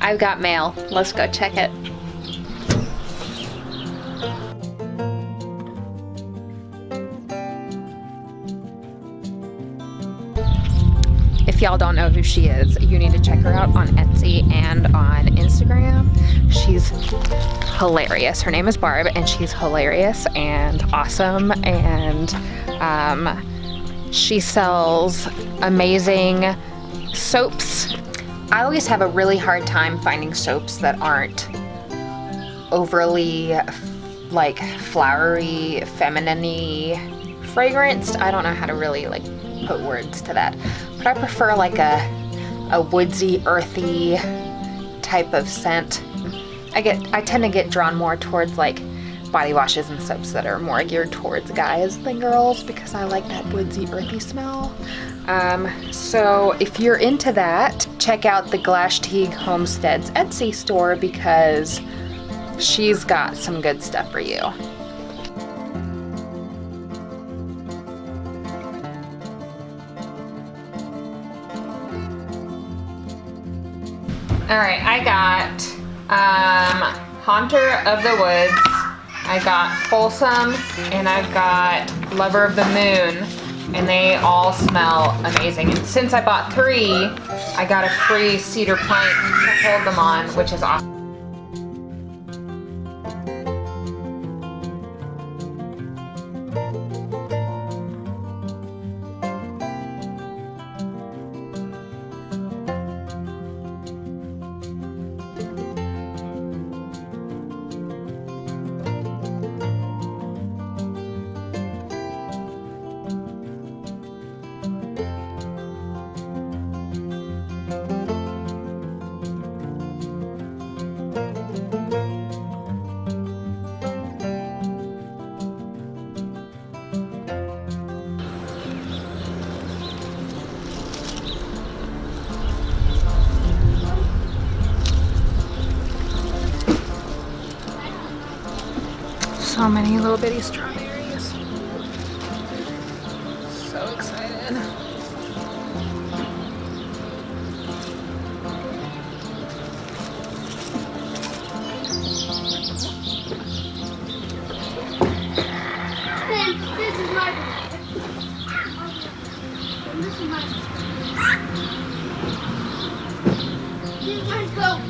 I've got mail. Let's go check it. If y'all don't know who she is, you need to check her out on Etsy and on Instagram. She's hilarious. Her name is Barb, and she's hilarious and awesome, and she sells amazing soaps. I always have a really hard time finding soaps that aren't overly like flowery, feminine-y fragranced. I don't know how to really like put words to that, but I prefer like a woodsy, earthy type of scent. I tend to get drawn more towards like body washes and soaps that are more geared towards guys than girls, because I like that woodsy, earthy smell. So if you're into that, check out the Glaistig Homestead's Etsy store, because she's got some good stuff for you. Alright, I got Haunter of the Woods, I got Wholesome, and I've got Lover of the Moon, and they all smell amazing. And since I bought 3, I got a free cedar plank to hold them on, which is awesome. So many little bitty strawberries. So excited. This is my This is my This is my goat.